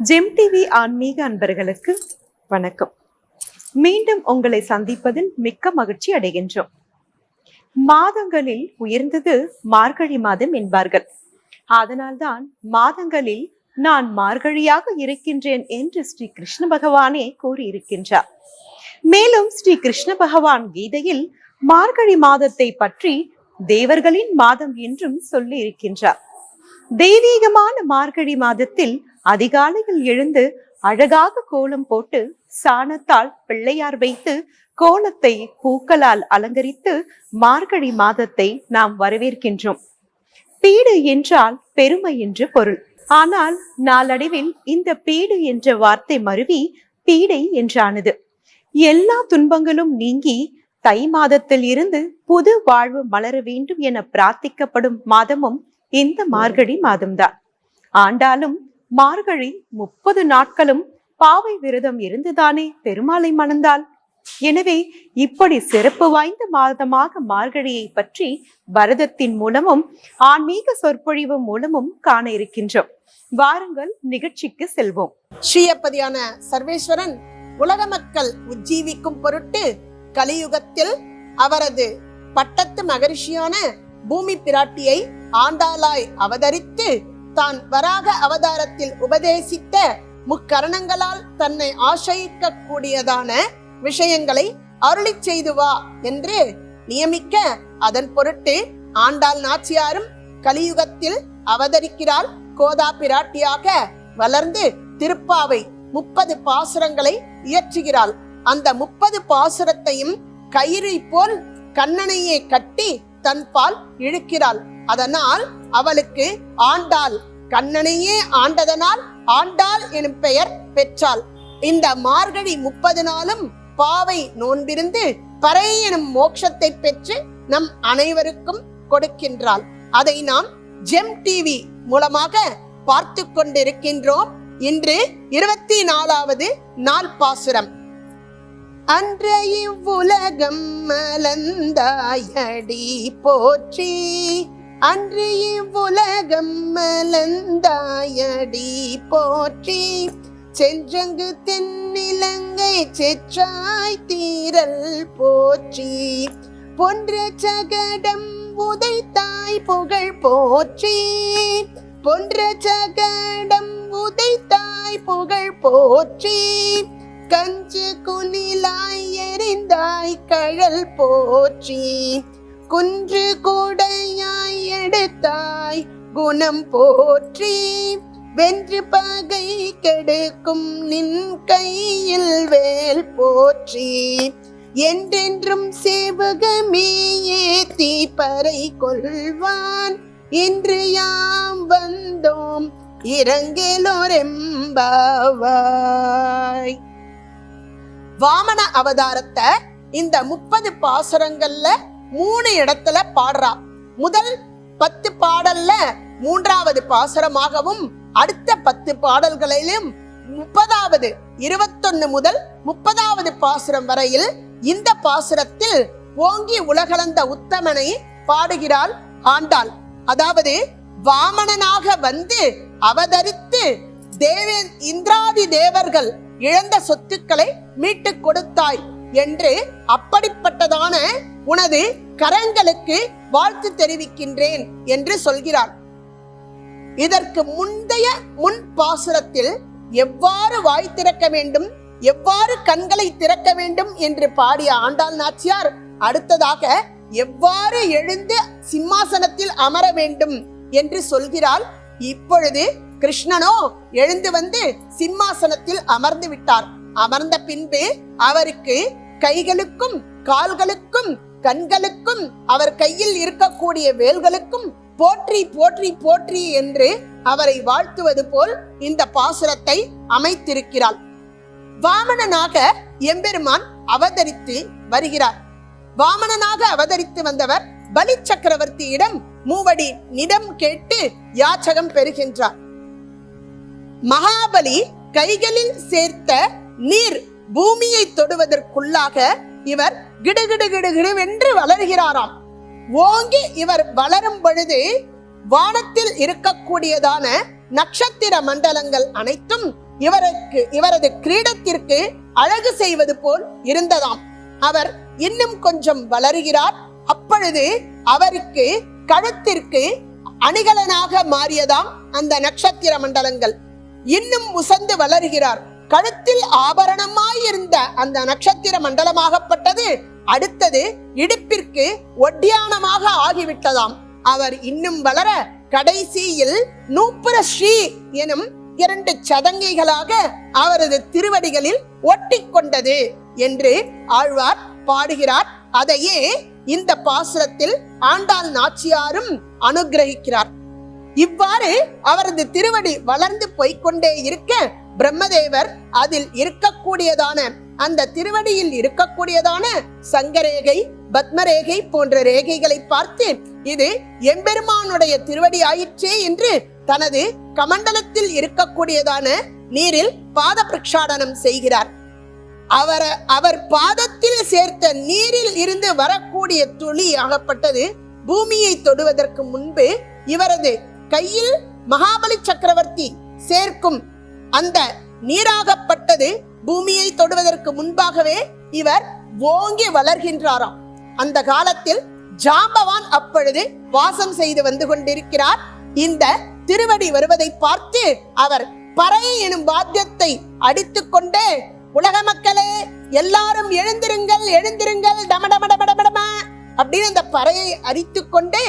GeM TV ஆன்மீக அன்பர்களுக்கு வணக்கம். மீண்டும் உங்களை சந்திப்பதில் மிக்க மகிழ்ச்சி அடைகின்றோம். மாதங்களில் உயர்ந்தது மார்கழி மாதம் என்பார்கள். அதனால்தான் மாதங்களில் நான் மார்கழியாக இருக்கின்றேன் என்று ஸ்ரீ கிருஷ்ண பகவானே கூறியிருக்கின்றார். மேலும் ஸ்ரீ கிருஷ்ண பகவான் கீதையில் மார்கழி மாதத்தை பற்றி தேவர்களின் மாதம் என்றும் சொல்லி இருக்கின்றார். தெய்வீகமான மார்கழி மாதத்தில் அதிகாலையில் எழுந்து அழகாக கோலம் போட்டு சாணத்தால் பிள்ளையார் வைத்து கோலத்தை பூக்களால் அலங்கரித்து மார்கழி மாதத்தை நாம் வரவேற்கின்றோம். பீடு என்றால் பெருமை என்று பொருள். ஆனால் நாளடைவில் இந்த பீடு என்ற வார்த்தை மருவி பீடை என்றானது. எல்லா துன்பங்களும் நீங்கி தை மாதத்தில் இருந்து புது வாழ்வு மலர வேண்டும் என பிரார்த்திக்கப்படும் மாதமும் இந்த மார்கழி மாதம்தான். ஆண்டாலும் மார்கழி 30 நாட்களும் பாவை விரதம் இருந்துதானே பெருமாளை மணந்தாள். எனவே இப்படி சிறப்பு வாய்ந்த மாதமாக மார்கழியை பற்றி பரதத்தின் மூலமும் ஆன்மீக சொற்பொழிவு மூலமும் காண இருக்கின்றோம். வாருங்கள் நிகழ்ச்சிக்கு செல்வோம். ஸ்ரீயப்பதியான சர்வேஸ்வரன் உலக மக்கள் உஜ்ஜீவிக்கும் பொருட்டு கலியுகத்தில் அவரது பட்டத்து மகரிஷியான பூமி பிராட்டியை ஆண்டாளாய் அவதரித்து தான் வராக அவதாரத்தில் உபதேசித்த முக்கரணங்களால் தன்னை ஆசிரிக்க கூடியதான விஷயங்களை அருளி செய்து வா என்று நியமிக்க, அதன் பொருட்டு ஆண்டாள் நாச்சியாரும் கலியுகத்தில் அவதரிக்கிறாள். கோதா பிராட்டியாக வளர்ந்து திருப்பாவை 30 பாசுரங்களை இயற்றுகிறாள். அந்த 30 பாசுரத்தையும் கயிறை போல் கண்ணனையே கட்டி தன் பால் இழுக்கிறாள். அதனால் அவளுக்கு ஆண்டாள், கண்ணனையே ஆண்டதனால் ஆண்டாள் எனும் பெயர் பெற்றாள். இந்த மார்கழி 30 நாளும் பாவை நோன்பிருந்து பறை எனும் மோட்சத்தை பெற்று நம் அனைவருக்கும் கொடுக்கின்றாள். அதை நாம் ஜெம் டிவி மூலமாக பார்த்து கொண்டிருக்கின்றோம். இன்று 24வது நாள் பாசுரம். அன்றைய இவ்வுலகம் மலந்தாயடி போற்றி, அன்றைய இவ்வுலகம் மலந்தாயடி போற்றி, சென்றங்கு தென்னிலங்கை செற்றாய் தீரல் போற்றி, பொன்ற சகடம் உதைத்தாய் புகழ் போற்றி, பொன்ற சகடம் உதைத்தாய் புகழ் போற்றி, கஞ்சு குனிலாய் எரிந்தாய் கழல் போற்றி, குன்று கூடையாய் எடுத்தாய் குணம் போற்றி, வென்று பகை கெடுக்கும் நின் கையில் வேல் போற்றி, என்றென்றும் சேவகமே ஏத்தி பறை கொள்வான், இன்று யாம் வந்தோம் இரங்கலோரெம்பாவாய். வாமன அவதாரத்தை இந்த 30 பாசுரங்கள்ல 3 இடத்துல பாடுறா. முதல் 10 பாடல்ல 3வது பாசுரமாகவும், அடுத்த 10 பாடல்களிலும் 30வது 21 முதல் 30வது பாசுரம் வரையில் இந்த பாசுரத்தில் ஓங்கி உலகளந்த உத்தமனை பாடுகிறாள் ஆண்டாள். அதாவது வாமனனாக வந்து அவதரித்து இந்திராதி தேவர்கள் இழந்த சொத்துக்களை மீட்டு கொடுத்தாய் என்று அப்படிப்பட்டதான உனது கரங்களுக்கு வாழ்த்து தெரிவிக்கின்றேன் என்று சொல்கிறார். இதற்கு முந்தைய முன் பாசுரத்தில் எவ்வாறு வாய் திறக்க வேண்டும், எவ்வாறு கண்களை திறக்க வேண்டும் என்று பாடிய ஆண்டாள் நாச்சியார் அடுத்ததாக எவ்வாறு எழுந்து சிம்மாசனத்தில் அமர வேண்டும் என்று சொல்கிறாள். இப்பொழுது கிருஷ்ணனோ எழுந்து வந்து சிம்மாசனத்தில் அமர்ந்து விட்டார். அமர்ந்த பின்பு அவருக்கு கைகளுக்கும் கால்களுக்கும் கண்களுக்கும் அவர் கையில் இருக்கக்கூடிய வேல்களுக்கும் போற்றி போற்றி போற்றி என்று அவரை வாழ்த்துவது போல் இந்த பாசுரத்தை அமைத்திருக்கிறாள். வாமனனாக எம்பெருமான் அவதரித்து வருகிறார். வாமனனாக அவதரித்து வந்தவர் பலி சக்கரவர்த்தியிடம் 3 நிடம் கேட்டு யாச்சகம் பெறுகின்றார். மகாபலி கைகளில் சேர்த்த நீர் பூமியை தொடுவதற்குள்ளாக இவர் கிடுகிடுகிடுகிடுவென்று வளர்கிறாராம். ஓங்கி இவர் வளரும் பொழுது வானத்தில் இருக்கக்கூடியதான நட்சத்திர மண்டலங்கள் அனைத்தும் இவரது கிரீடத்திற்கு அழகு செய்வது போல் இருந்ததாம். அவர் இன்னும் கொஞ்சம் வளருகிறார். அப்பொழுது அவருக்கு கழுத்திற்கு அணிகலனாக மாறியதாம் அந்த நட்சத்திர மண்டலங்கள். இன்னும் உசந்து வளருகிறார். கழுத்தில் ஆபரணமாயிருந்த அந்த நட்சத்திர மண்டலமாகப்பட்டது அடுத்தது இடுப்பிற்கு ஒட்டியானமாக ஆகிவிட்டதாம். அவர் இன்னும் வளர கடைசியில் நூப்புர ஸ்ரீ எனும் 2 சதங்கைகளாக அவரது திருவடிகளில் ஒட்டி கொண்டது என்று ஆழ்வார் பாடுகிறார். அதையே இந்த பாசுரத்தில் ஆண்டாள் நாச்சியாரும் அனுகிரகிக்கிறார். இவ்வாறு அவரது திருவடி வளர்ந்து போய்கொண்டே இருக்க பிரம்மதேவர் அதில் இருக்கக்கூடியதான அந்த திருவடியில் இருக்கக்கூடியதான சங்கரேகை, பத்மரேகை போன்ற ரேகைகளை பார்த்து இது எம்பெருமானுடைய திருவடி ஆயிற்றே என்று தனது கமண்டலத்தில் இருக்கக்கூடியதான நீரில் பாத பிரக்ஷாடனம் செய்கிறார். அவர் பாதத்தில் சேர்த்த நீரில் இருந்து வரக்கூடிய துளி ஆகப்பட்டது பூமியை தொடுவதற்கு முன்பு இவரது கையில் மகாபலி சக்கரவர்த்தி சேர்க்கும் அந்த நீராகப்பட்டது பூமியை தொடுவதற்கு முன்பாகவே இவர் ஓங்கி வளர்கின்றாராம். அந்த காலத்தில் ஜாம்பவான் அப்பொழுது வாசம் செய்து வந்து கொண்டிருக்கிறார். இந்த திருவடி வருவதை பார்த்து அவர் பறை எனும் வாத்தியத்தை அடித்துக் கொண்டே, உலக மக்களே எல்லாரும் எழுந்திருங்கள் எழுந்திருங்கள் டமடமடமடமடம அப்படின்னு அந்த பறையை அடித்துக் கொண்டே,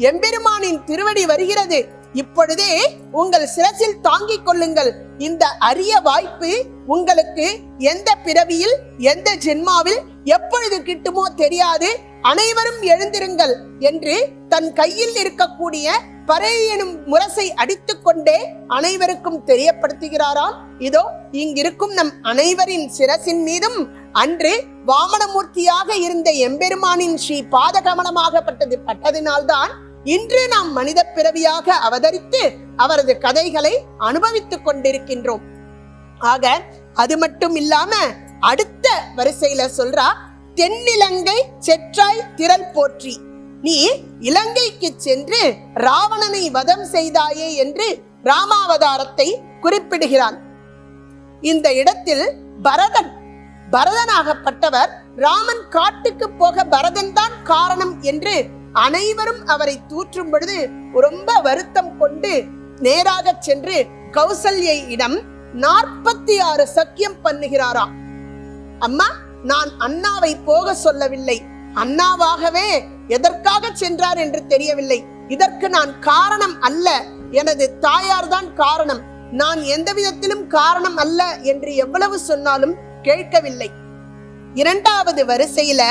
எம்பெருமானின் திருவடி வருகிறது, இப்பொழுதே உங்கள் சிரசில் தாங்கிக் கொள்ளுங்கள். இந்த அரிய வாய்ப்பு உங்களுக்கு எந்த பிறவியில் எந்த ஜென்மாவில் எப்பொழுது கிட்டுமோ தெரியாது, அனைவரும் எழுந்திருங்கள் என்று தன் கையில் இருக்கக்கூடிய பறை எனும் முரசை அடித்துக் கொண்டே அனைவருக்கும் தெரியப்படுத்துகிறாராம். இதோ இங்கிருக்கும் நம் அனைவரின் சிரசின் மீதும் அன்று வாமனமூர்த்தியாக இருந்த எம்பெருமானின் ஸ்ரீ பாதகமலமாகப்பட்டது பட்டதினால்தான் இன்று நாம் மனித பிறவியாக அவதரித்து அவரது கதைகளை அனுபவித்துக் கொண்டிருக்கின்றோம். ஆக அது மட்டும் இல்லாம அடுத்த வரிசையில சொல்றா, தென்னிலங்கை செற்றாய் திரள் போற்றி, நீ இலங்கைக்கு சென்று ராவணனை வதம் செய்தாயே என்று ராமாவதாரத்தை குறிப்பிடுகிறான். இந்த இடத்தில் பரதனாகப்பட்டவர் ராமன் காட்டுக்கு போக பரதன் தான் காரணம் என்று அனைவரும் அவரை தூற்றும் பொழுது ரொம்ப வருத்தம் கொண்டு நேராக சென்று கௌசல்யை இடம் 46 சக்கியம் பண்ணுகிறாராம். அம்மா, நான் அண்ணாவை போக சொல்லவில்லை, அண்ணாவாகவே எதற்காக சென்றார் என்று தெரியவில்லை, இதற்கு நான் காரணம் அல்ல, எனது தாயார் தான் காரணம், நான் எந்த விதத்திலும் காரணம் அல்ல என்று எவ்வளவு சொன்னாலும் கேட்கவில்லை. இரண்டாவது வரிசையில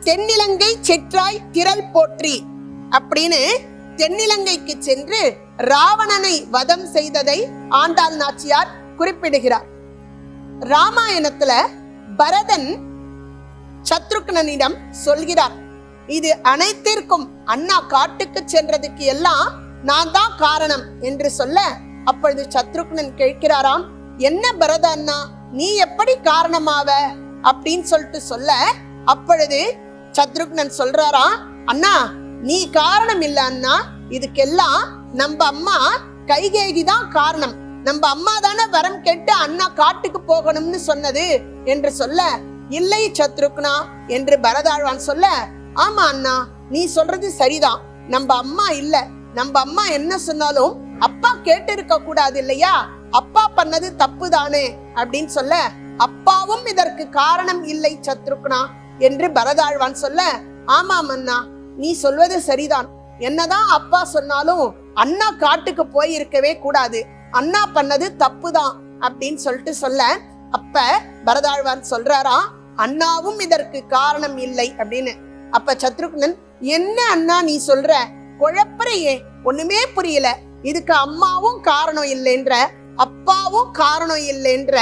தென்னிலங்கை செற்றாய் திரள் போற்றி அப்படின்னு தென்னிலங்கைக்கு சென்று ராவணனை வதம் செய்ததை ஆண்டாள் நாச்சியார் குறிப்பிடுகிறார். ராமாயணத்துல பரதன் சத்ருக்னனிடம் சொல்கிறார், இது அனைத்திற்கும் அண்ணா காட்டுக்கு சென்றதுக்கு எல்லாம் நான் தான் காரணம் என்று சொல்ல, அப்பொழுது சத்ருக்னன் கேட்கிறாராம், என்ன பரத அண்ணா, நீ எப்படி காரணமாவ அப்படின்னு சொல்லிட்டு சொல்ல, அப்பொழுது சத்ருக்னன் சொல்றாராம், அண்ணா நீ காரணம் இல்ல அண்ணா, இதுக்கெல்லாம் நம்ம அம்மா கைகேயி தான் காரணம், நம்ம அம்மா தானே வரம் கேட்டு அண்ணா காட்டுக்கு போகணும்னு சொன்னது என்று சொல்ல, இல்லை சத்ருக்னா என்று பரதாழ்வான் சொல்ல, ஆமா அண்ணா நீ சொல்றது சரிதான், நம்ம அம்மா இல்ல, நம்ம அம்மா என்ன சொன்னாலும் அப்பா கேட்டு இருக்க கூடாது இல்லையா, அப்பா பண்ணது தப்பு தானே அப்படின்னு சொல்ல, அப்பாவும் இதற்கு காரணம் இல்லை சத்ருக்னா என்று பரதாழ்வான் சொல்ல, ஆமாம் அண்ணா நீ சொல்வது சரிதான், என்னதான் அப்பா சொன்னாலும் அண்ணா காட்டுக்கு போயிருக்கவே கூடாது, அண்ணா பண்ணது தப்புதான் அப்படின்னு சொல்லிட்டு சொல்ல, அப்ப பரதாழ்வான் சொல்றாராம், அண்ணாவும் இதற்கு காரணம் இல்லை அப்படின்னு. அப்ப சத்ருக்னன், என்ன அண்ணா நீ சொல்ற, குழப்பறையே, ஒண்ணுமே புரியல, இதுக்கு அம்மாவும் காரணம் இல்லைன்ற, அப்பாவும் காரணம் இல்லைன்ற,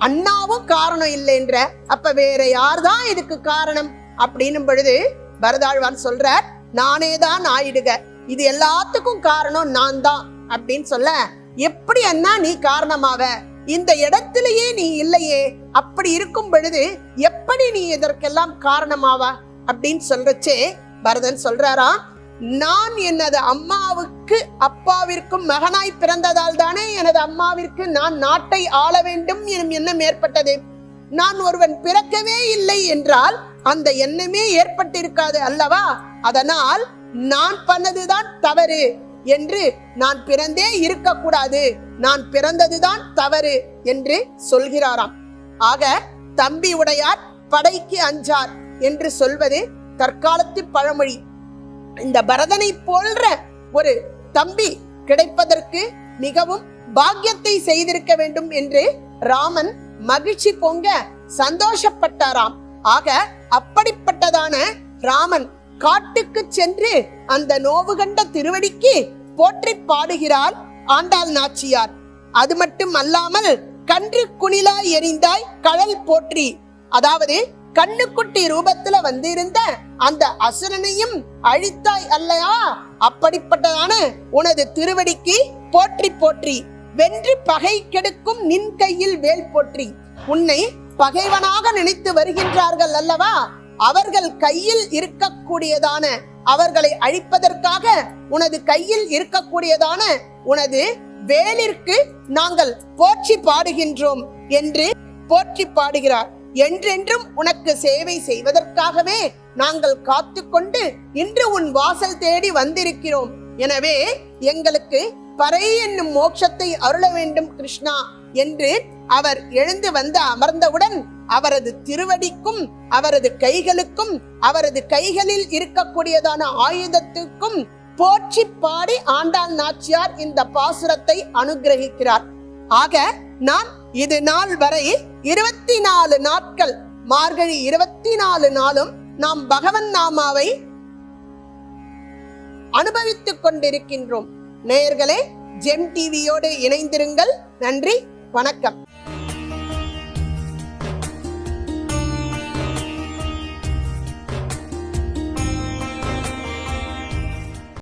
அண்ணாவும் காரணம் இல்லைன்ற, அப்ப வேற யார்தான் இதுக்கு காரணம் அப்படின்னும் பொழுது பரதாழ்வான் சொல்றார், நானேதான் ஆயிடுக, இது எல்லாத்துக்கும் காரணம் நான் தான் அப்படின்னு சொல்ல, எப்படி அண்ணா நீ காரணமாவ, இந்த இடத்திலேயே நீ இல்லையே, அப்படி இருக்கும் பொழுது எப்படி நீ இதற்கெல்லாம் காரணமாவா அப்படின்னு சொல்றச்சே பரதன் சொல்றாராம், நான் எனது அம்மாவுக்கு அப்பாவிற்கும் மகனாய் பிறந்ததால் தானே எனது அம்மாவிற்கு நான் நாட்டை ஆள வேண்டும் எனும் எண்ணம் ஏற்பட்டது. நான் ஒருவன் பிறக்கவே இல்லை என்றால் அந்த எண்ணமே ஏற்பட்டிருக்காது அல்லவா? அதனால் நான் பண்ணதுதான் தவறு என்று, நான் பிறந்தே இருக்கக்கூடாது, நான் பிறந்ததுதான் தவறு என்று சொல்கிறாராம். ஆக தம்பி உடையார் படைக்கு அஞ்சார் என்று சொல்வது தற்காலத்து பழமொழி. இந்த பரதனை போன்ற ஒரு தம்பி கிடைப்பதற்கு மிகவும் பாக்கியத்தை செய்திருக்க வேண்டும் என்று ராமன் மகிழ்ச்சி பொங்க சந்தோஷப்பட்டாராம். ஆக அப்படிப்பட்டதான ராமன் காட்டுக்கு சென்று அந்த நோவு கண்ட திருவடிக்கு போற்றி பாடுகிறார் ஆண்டாள் நாச்சியார். அது மட்டும் அல்லாமல் கன்று குணிலா எரிந்தாய் கழல் போற்றி, அதாவது கண்ணுக்குட்டி ரூபத்துல வந்திருந்த அந்த அசுரனையும் அழித்தாய் அல்லையா, அப்படிப்பட்டதான உனது திருவடிக்கு போற்றி போற்றி. வென்று பகை கெடுக்கும் நின் கையில் வேல் போற்றி. உன்னை பகைவனாக நினைத்து வருகின்றார்கள் அல்லவா, அவர்கள் கையில் இருக்கக்கூடியதான, அவர்களை அழிப்பதற்காக உனது கையில் இருக்கக்கூடியதான உனது வேலிற்கு நாங்கள் போற்றி பாடுகின்றோம் என்று போற்றி பாடுகிறார். என்றென்றும் உனக்கு சேவை செய்வதற்காகவே நாங்கள் காத்து கொண்டு இன்று உன் வாசல் தேடி வந்திருக்கிறோம். எனவே எங்களுக்கு பறை என்னும் மோட்சத்தை அருள வேண்டும் கிருஷ்ணா என்று அவர் எழுந்து வந்து அமர்ந்தவுடன் அவரது திருவடிக்கும் அவரது கைகளுக்கும் அவரது கைகளில் இருக்கக்கூடியதான ஆயுதத்துக்கும் போற்றி பாடி ஆண்டாள் நாச்சியார் இந்த பாசுரத்தை அனுகிரகிக்கிறார். ஆக நான் இது நாள் வரை 24 நாட்கள், மார்கழி 24 நாளும் நாம் பகவன் நாமாவை அனுபவித்துக் கொண்டிருக்கின்றோம். நேயர்களே, ஜெம் டிவியோடு இணைந்திருங்கள். நன்றி, வணக்கம்.